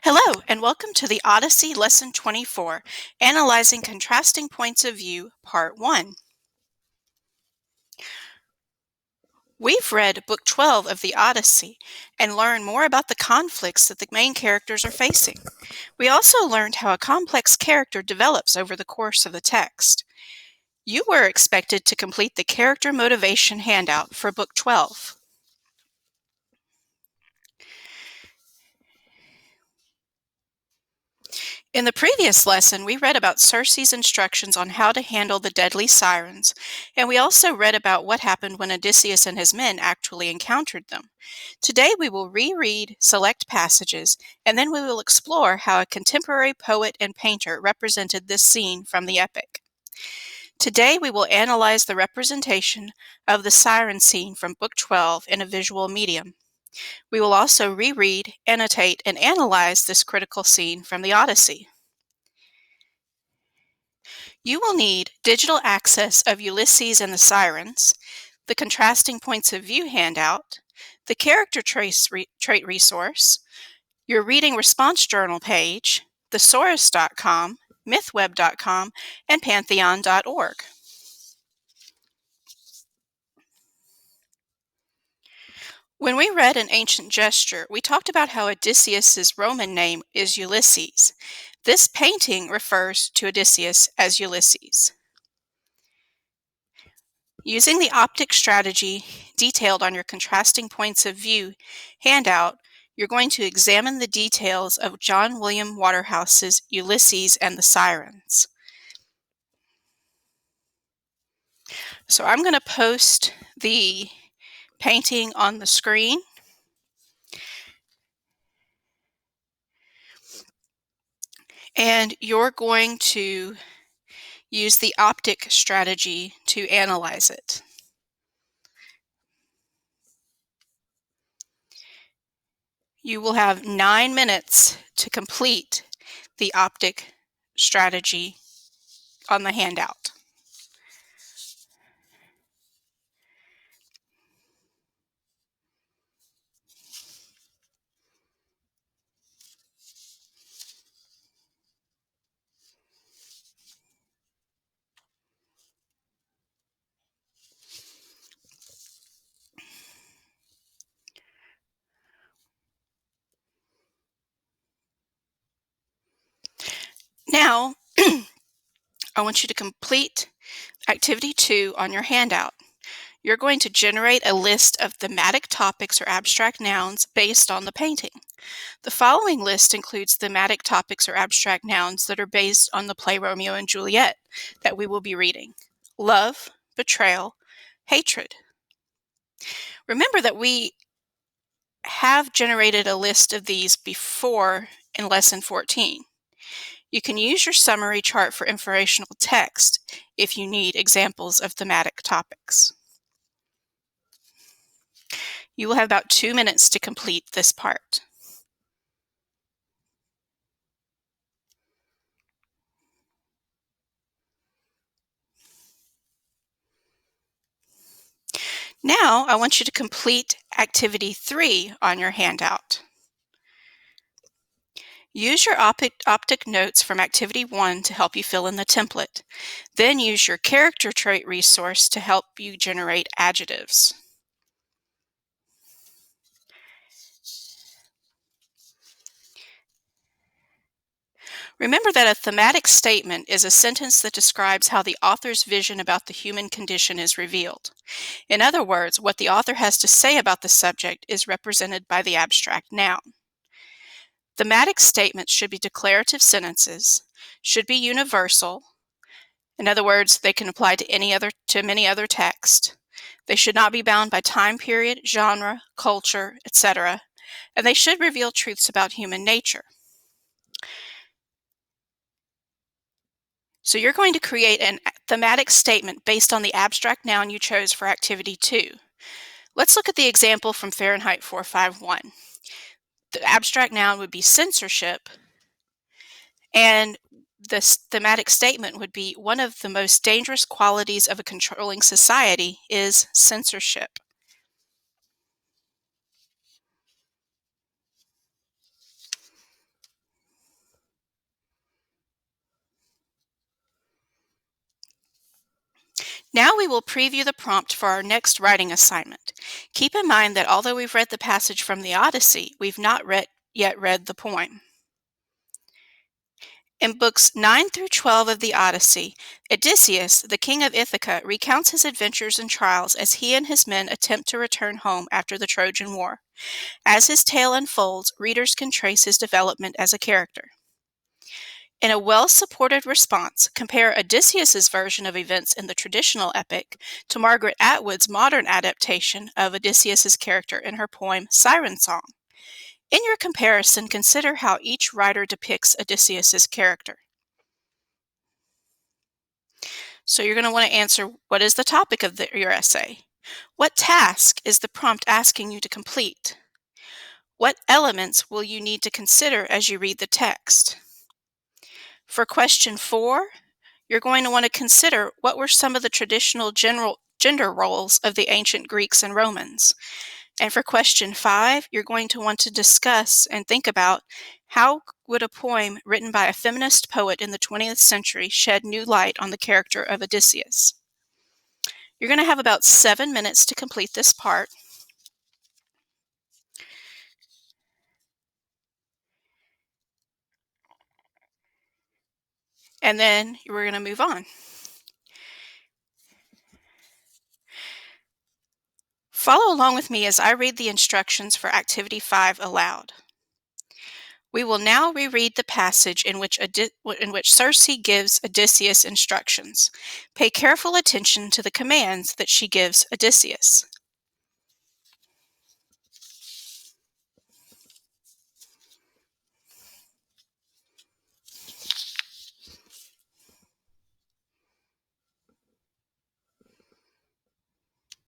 Hello, and welcome to the Odyssey Lesson 24, Analyzing Contrasting Points of View, Part 1. We've read Book 12 of the Odyssey and learned more about the conflicts that the main characters are facing. We also learned how a complex character develops over the course of the text. You were expected to complete the character motivation handout for Book 12. In the previous lesson, we read about Circe's instructions on how to handle the deadly sirens, and we also read about what happened when Odysseus and his men actually encountered them. Today we will reread select passages, and then we will explore how a contemporary poet and painter represented this scene from the epic. Today we will analyze the representation of the siren scene from Book 12 in a visual medium. We will also reread, annotate, and analyze this critical scene from the Odyssey. You will need digital access of Ulysses and the Sirens, the Contrasting Points of View handout, the Character Trait resource, your Reading Response Journal page, thesaurus.com, mythweb.com, and pantheon.org. When we read An Ancient Gesture, we talked about how Odysseus's Roman name is Ulysses. This painting refers to Odysseus as Ulysses. Using the optic strategy detailed on your Contrasting Points of View handout, you're going to examine the details of John William Waterhouse's Ulysses and the Sirens. So I'm going to post the painting on the screen. And you're going to use the optic strategy to analyze it. You will have 9 minutes to complete the optic strategy on the handout. Now, I want you to complete Activity 2 on your handout. You're going to generate a list of thematic topics or abstract nouns based on the painting. The following list includes thematic topics or abstract nouns that are based on the play Romeo and Juliet that we will be reading: love, betrayal, hatred. Remember that we have generated a list of these before in Lesson 14. You can use your summary chart for informational text if you need examples of thematic topics. You will have about 2 minutes to complete this part. Now, I want you to complete Activity 3 on your handout. Use your optic notes from Activity 1 to help you fill in the template. Then use your Character Trait resource to help you generate adjectives. Remember that a thematic statement is a sentence that describes how the author's vision about the human condition is revealed. In other words, what the author has to say about the subject is represented by the abstract noun. Thematic statements should be declarative sentences, should be universal. In other words, they can apply to many other texts. They should not be bound by time period, genre, culture, etc., and they should reveal truths about human nature. So you're going to create a thematic statement based on the abstract noun you chose for Activity 2. Let's look at the example from Fahrenheit 451. The abstract noun would be censorship, and the thematic statement would be one of the most dangerous qualities of a controlling society is censorship. Now we will preview the prompt for our next writing assignment. Keep in mind that although we've read the passage from the Odyssey, we've not yet read the poem. In books 9 through 12 of the Odyssey, Odysseus, the king of Ithaca, recounts his adventures and trials as he and his men attempt to return home after the Trojan War. As his tale unfolds, readers can trace his development as a character. In a well-supported response, compare Odysseus's version of events in the traditional epic to Margaret Atwood's modern adaptation of Odysseus's character in her poem Siren Song. In your comparison, consider how each writer depicts Odysseus's character. So you're going to want to answer, what is the topic of your essay? What task is the prompt asking you to complete? What elements will you need to consider as you read the text? For question 4, you're going to want to consider what were some of the traditional gender roles of the ancient Greeks and Romans. And for question 5, you're going to want to discuss and think about how would a poem written by a feminist poet in the 20th century shed new light on the character of Odysseus. You're going to have about 7 minutes to complete this part. And then we're going to move on. Follow along with me as I read the instructions for Activity 5 aloud. We will now reread the passage in which Circe gives Odysseus instructions. Pay careful attention to the commands that she gives Odysseus.